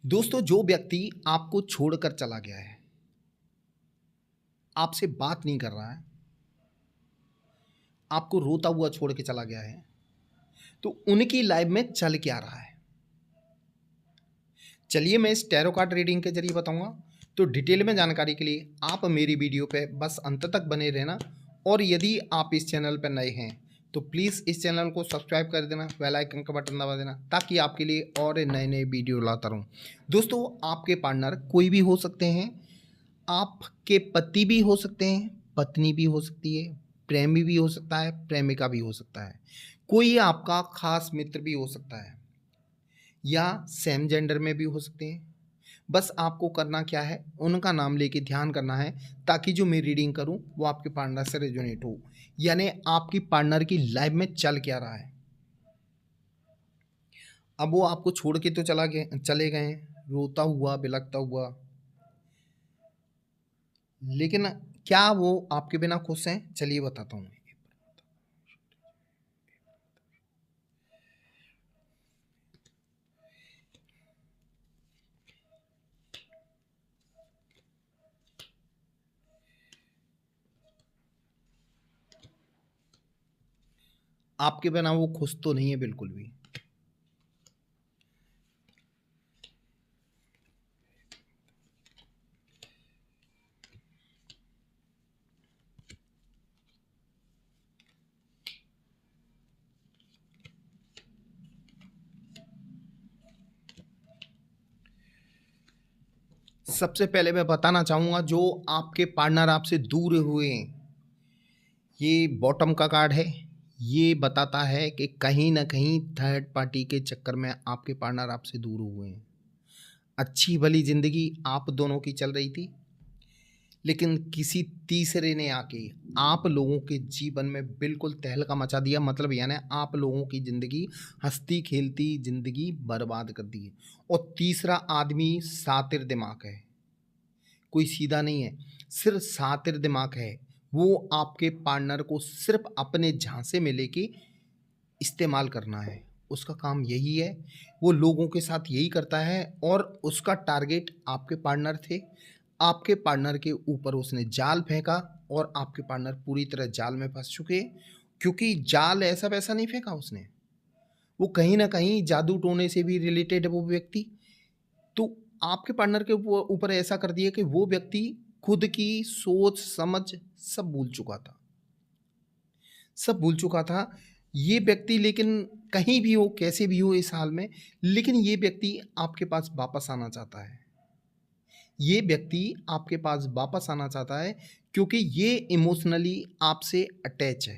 दोस्तों, जो व्यक्ति आपको छोड़कर चला गया है, आपसे बात नहीं कर रहा है, आपको रोता हुआ छोड़ के चला गया है, तो उनकी लाइफ में चल क्या रहा है? चलिए मैं इस टैरो कार्ड रीडिंग के जरिए बताऊंगा। तो डिटेल में जानकारी के लिए आप मेरी वीडियो पे बस अंत तक बने रहना। और यदि आप इस चैनल पर नए हैं तो प्लीज़ इस चैनल को सब्सक्राइब कर देना, बेल आइकन का बटन दबा देना, ताकि आपके लिए और नए नए वीडियो लाता रहूं। दोस्तों, आपके पार्टनर कोई भी हो सकते हैं। आपके पति भी हो सकते हैं, पत्नी भी हो सकती है, प्रेमी भी हो सकता है, प्रेमिका भी हो सकता है, कोई आपका खास मित्र भी हो सकता है, या सेम जेंडर में भी हो सकते हैं। बस आपको करना क्या है, उनका नाम लेके ध्यान करना है, ताकि जो मैं रीडिंग करूं वो आपके पार्टनर से रेजोनेट हो, यानी आपकी पार्टनर की लाइफ में चल क्या रहा है। अब वो आपको छोड़ के तो चले गए हैं, रोता हुआ बिलखता हुआ, लेकिन क्या वो आपके बिना खुश हैं? चलिए बताता हूँ। आपके बिना वो खुश तो नहीं है बिल्कुल भी। सबसे पहले मैं बताना चाहूँगा, जो आपके पार्टनर आपसे दूर हुए हैं, ये बॉटम का कार्ड है। ये बताता है कि कहीं ना कहीं थर्ड पार्टी के चक्कर में आपके पार्टनर आपसे दूर हुए हैं। अच्छी भली ज़िंदगी आप दोनों की चल रही थी, लेकिन किसी तीसरे ने आके आप लोगों के जीवन में बिल्कुल तहलका मचा दिया। मतलब यानी आप लोगों की ज़िंदगी, हंसती खेलती ज़िंदगी बर्बाद कर दी है। और तीसरा आदमी शातिर दिमाग है, कोई सीधा नहीं है, सिर्फ शातिर दिमाग है। वो आपके पार्टनर को सिर्फ अपने झांसे में लेके इस्तेमाल करना है, उसका काम यही है। वो लोगों के साथ यही करता है, और उसका टारगेट आपके पार्टनर थे। आपके पार्टनर के ऊपर उसने जाल फेंका, और आपके पार्टनर पूरी तरह जाल में फंस चुके हैं। क्योंकि जाल ऐसा वैसा नहीं फेंका उसने, वो कहीं ना कहीं जादू टोने से भी रिलेटेड है वो व्यक्ति। तो आपके पार्टनर के ऊपर ऐसा कर दिया कि वो व्यक्ति खुद की सोच समझ सब भूल चुका था, सब भूल चुका था ये व्यक्ति। लेकिन कहीं भी हो, कैसे भी हो इस हाल में, लेकिन ये व्यक्ति आपके पास वापस आना चाहता है। ये व्यक्ति आपके पास वापस आना चाहता है, क्योंकि ये इमोशनली आपसे अटैच है।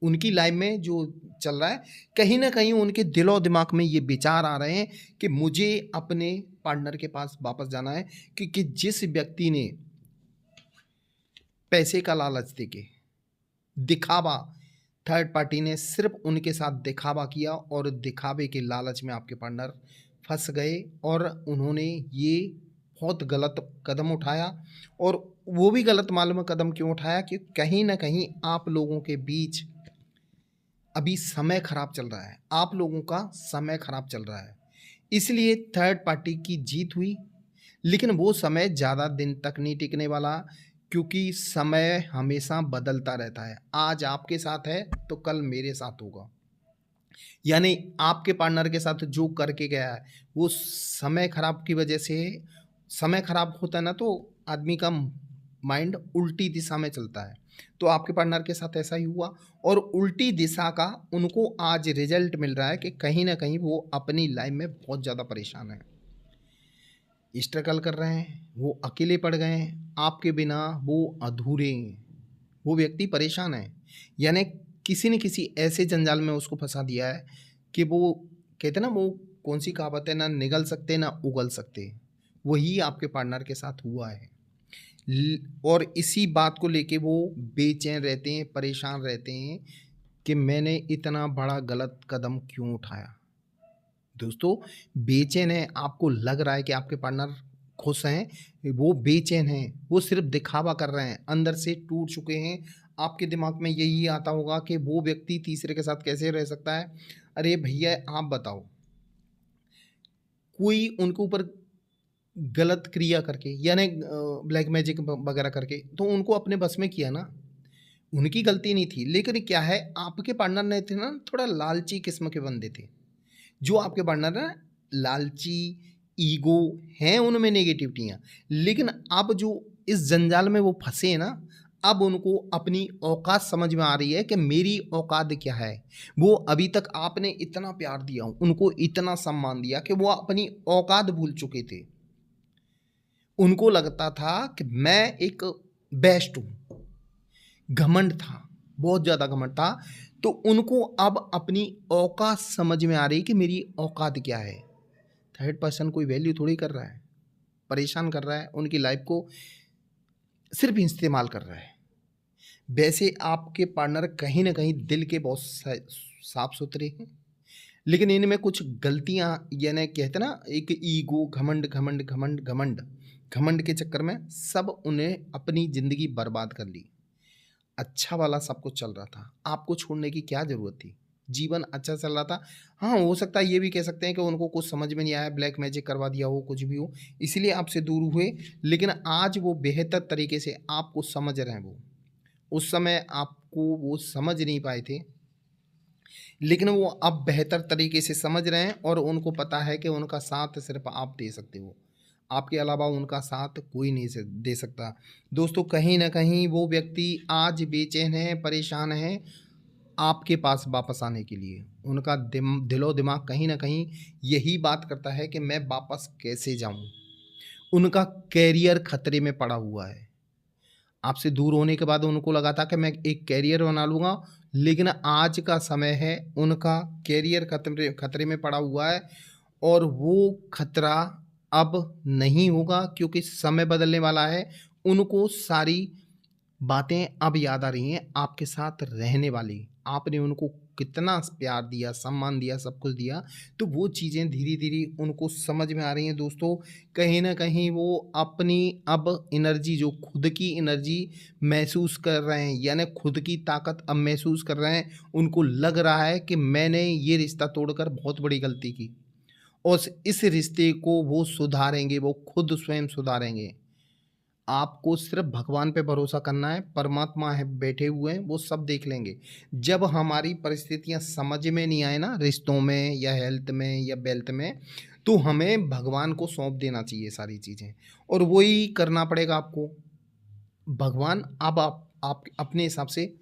उनकी लाइफ में जो चल रहा है, कहीं ना कहीं उनके दिलो दिमाग में ये विचार आ रहे हैं कि मुझे अपने पार्टनर के पास वापस जाना है। क्योंकि जिस व्यक्ति ने पैसे का लालच देके दिखावा, थर्ड पार्टी ने सिर्फ उनके साथ दिखावा किया, और दिखावे के लालच में आपके पार्टनर फंस गए, और उन्होंने ये बहुत गलत कदम उठाया। और वो भी गलत मालूम कदम क्यों उठाया, कि कहीं ना कहीं आप लोगों के बीच अभी समय खराब चल रहा है, आप लोगों का समय खराब चल रहा है, इसलिए थर्ड पार्टी की जीत हुई। लेकिन वो समय ज़्यादा दिन तक नहीं टिकने वाला, क्योंकि समय हमेशा बदलता रहता है। आज आपके साथ है तो कल मेरे साथ होगा। यानी आपके पार्टनर के साथ जो करके गया है, वो समय खराब की वजह से। समय खराब होता है ना, तो आदमी का माइंड उल्टी दिशा में चलता है। तो आपके पार्टनर के साथ ऐसा ही हुआ, और उल्टी दिशा का उनको आज रिजल्ट मिल रहा है कि कहीं ना कहीं वो अपनी लाइफ में बहुत ज़्यादा परेशान है, स्ट्रगल कर रहे हैं, वो अकेले पड़ गए हैं, आपके बिना वो अधूरे हैं। वो व्यक्ति परेशान है, यानी किसी न किसी ऐसे जंजाल में उसको फंसा दिया है कि वो कहते हैं ना, वो कौन सी कहावत है, ना निगल सकते ना उगल सकते। वही आपके पार्टनर के साथ हुआ है। और इसी बात को लेके वो बेचैन रहते हैं, परेशान रहते हैं कि मैंने इतना बड़ा गलत कदम क्यों उठाया। दोस्तों, बेचैन है, आपको लग रहा है कि आपके पार्टनर खुश हैं, वो बेचैन हैं, वो सिर्फ दिखावा कर रहे हैं, अंदर से टूट चुके हैं। आपके दिमाग में यही आता होगा कि वो व्यक्ति तीसरे के साथ कैसे रह सकता है। अरे भैया, आप बताओ, कोई उनके ऊपर गलत क्रिया करके यानी ब्लैक मैजिक वगैरह करके तो उनको अपने बस में किया ना, उनकी गलती नहीं थी। लेकिन क्या है, आपके पार्टनर ने थे ना थोड़ा लालची किस्म के बंदे थे। जो आपके पार्टनर है लालची, ईगो हैं उनमें नेगेटिविटियाँ, लेकिन अब जो इस जंजाल में वो फँसे हैं ना, अब उनको अपनी औकात समझ में आ रही है कि मेरी औकात क्या है। वो अभी तक आपने इतना प्यार दिया, उनको इतना सम्मान दिया कि वो अपनी औकात भूल चुके थे। उनको लगता था कि मैं एक बेस्ट हूँ, घमंड था, बहुत ज़्यादा घमंड था। तो उनको अब अपनी औकात समझ में आ रही है कि मेरी औकात क्या है। थर्ड पर्सन कोई वैल्यू थोड़ी कर रहा है, परेशान कर रहा है, उनकी लाइफ को सिर्फ इस्तेमाल कर रहा है। वैसे आपके पार्टनर कहीं ना कहीं दिल के बहुत साफ सुथरे हैं, लेकिन इनमें कुछ गलतियां यानी कहते ना एक ईगो, घमंड घमंड घमंड घमंड घमंड के चक्कर में सब उन्हें अपनी ज़िंदगी बर्बाद कर ली। अच्छा वाला सब कुछ चल रहा था, आपको छोड़ने की क्या ज़रूरत थी? जीवन अच्छा चल रहा था। हाँ, हो सकता है ये भी कह सकते हैं कि उनको कुछ समझ में नहीं आया, ब्लैक मैजिक करवा दिया हो, कुछ भी हो, इसीलिए आपसे दूर हुए। लेकिन आज वो बेहतर तरीके से आपको समझ रहे हैं वो। उस समय आपको वो समझ नहीं पाए थे, लेकिन वो अब बेहतर तरीके से समझ रहे हैं और उनको पता है कि उनका साथ सिर्फ आप दे सकते हो। आपके अलावा उनका साथ कोई नहीं दे सकता। दोस्तों, कहीं न कहीं वो व्यक्ति आज बेचैन है, परेशान है आपके पास वापस आने के लिए। उनका दिलो-दिमाग कहीं न कहीं यही बात करता है कि मैं वापस कैसे जाऊँ? उनका करियर खतरे में पड़ा हुआ है। आपसे दूर होने के बाद उनको लगा था कि मैं एक करियर बना लूँगा, लेकिन आज का समय है उनका करियर खतरे खतरे में पड़ा हुआ है और वो खतरा अब नहीं होगा क्योंकि समय बदलने वाला है। उनको सारी बातें अब याद आ रही हैं आपके साथ रहने वाली। आपने उनको कितना प्यार दिया, सम्मान दिया, सब कुछ दिया, तो वो चीज़ें धीरे-धीरे उनको समझ में आ रही हैं दोस्तों। कहीं न कहीं वो अपनी अब एनर्जी जो खुद की एनर्जी महसूस कर रहे हैं, यानी खुद की ताकत अब महसूस कर रहे हैं। उनको लग रहा है कि मैंने ये रिश्ता तोड़कर बहुत बड़ी गलती की और इस रिश्ते को वो सुधारेंगे, वो खुद स्वयं सुधारेंगे। आपको सिर्फ भगवान पे भरोसा करना है, परमात्मा है बैठे हुए हैं, वो सब देख लेंगे। जब हमारी परिस्थितियाँ समझ में नहीं आए ना रिश्तों में या हेल्थ में या वेल्थ में, तो हमें भगवान को सौंप देना चाहिए सारी चीज़ें और वही करना पड़ेगा आपको। भगवान अब आप अपने हिसाब से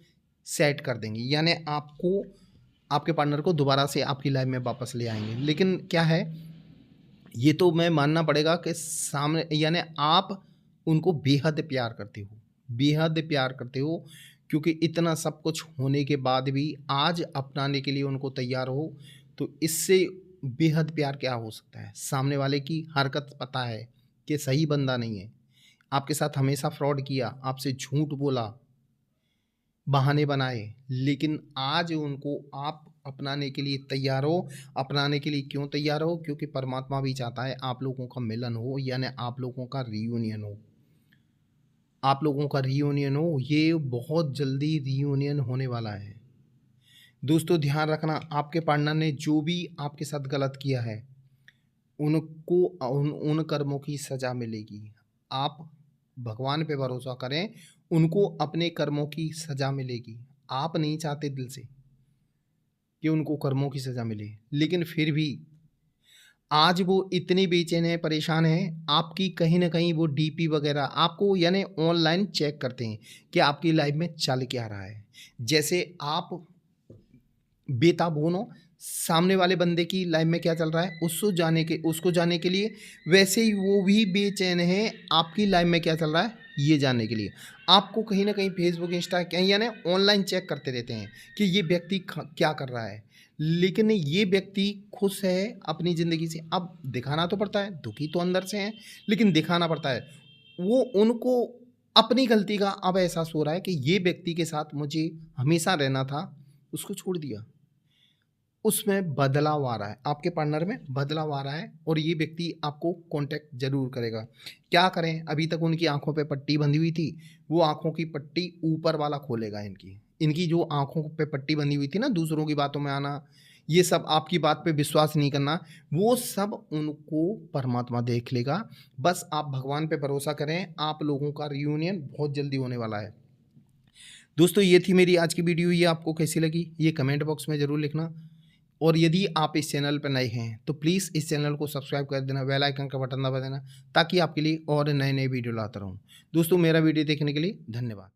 सेट कर देंगे, यानी आपको आपके पार्टनर को दोबारा से आपकी लाइफ में वापस ले आएँगे। लेकिन क्या है, ये तो मैं मानना पड़ेगा कि सामने यानी आप उनको बेहद प्यार करते हो, बेहद प्यार करते हो क्योंकि इतना सब कुछ होने के बाद भी आज अपनाने के लिए उनको तैयार हो, तो इससे बेहद प्यार क्या हो सकता है? सामने वाले की हरकत पता है कि सही बंदा नहीं है, आपके साथ हमेशा फ्रॉड किया, आपसे झूठ बोला, बहाने बनाए, लेकिन आज उनको आप अपनाने के लिए तैयार हो। अपनाने के लिए क्यों तैयार हो? क्योंकि परमात्मा भी चाहता है आप लोगों का मिलन हो, यानी आप लोगों का रियूनियन हो। आप लोगों का रियूनियन हो, ये बहुत जल्दी रियूनियन होने वाला है। दोस्तों, ध्यान रखना, आपके पार्टनर ने जो भी आपके साथ गलत किया है, उनको उन कर्मों की सज़ा मिलेगी। आप भगवान पे भरोसा करें, उनको अपने कर्मों की सज़ा मिलेगी। आप नहीं चाहते दिल से कि उनको कर्मों की सज़ा मिले, लेकिन फिर भी आज वो इतने बेचैन हैं, परेशान हैं, आपकी कहीं न कहीं वो डीपी वग़ैरह आपको यानी ऑनलाइन चेक करते हैं कि आपकी लाइफ़ में चल क्या रहा है। जैसे आप बेताब हो ना, सामने वाले बंदे की लाइफ में क्या चल रहा है उसको जानने के लिए, वैसे ही वो भी बेचैन है आपकी लाइफ में क्या चल रहा है ये जानने के लिए। आपको कहीं ना कहीं फेसबुक, इंस्टा कहीं यानी ऑनलाइन चेक करते रहते हैं कि ये व्यक्ति क्या कर रहा है, लेकिन ये व्यक्ति खुश है अपनी ज़िंदगी से। अब दिखाना तो पड़ता है, दुखी तो अंदर से हैं, लेकिन दिखाना पड़ता है। वो उनको अपनी गलती का अब एहसास हो रहा है कि ये व्यक्ति के साथ मुझे हमेशा रहना था, उसको छोड़ दिया। उसमें बदलाव आ रहा है, आपके पार्टनर में बदलाव आ रहा है और ये व्यक्ति आपको कांटेक्ट ज़रूर करेगा। क्या करें, अभी तक उनकी आँखों पे पट्टी बंधी हुई थी, वो आँखों की पट्टी ऊपर वाला खोलेगा इनकी। इनकी जो आँखों पे पट्टी बंधी हुई थी ना दूसरों की बातों में आना, ये सब आपकी बात पे विश्वास नहीं करना, वो सब उनको परमात्मा देख लेगा। बस आप भगवान पे भरोसा करें, आप लोगों का रियूनियन बहुत जल्दी होने वाला है। दोस्तों ये थी मेरी आज की वीडियो, ये आपको कैसी लगी ये कमेंट बॉक्स में ज़रूर लिखना। और यदि आप इस चैनल पर नए हैं तो प्लीज़ इस चैनल को सब्सक्राइब कर देना, बेल आइकन का बटन दबा देना, ताकि आपके लिए और नए-नए वीडियो लाता रहूँ। दोस्तों मेरा वीडियो देखने के लिए धन्यवाद।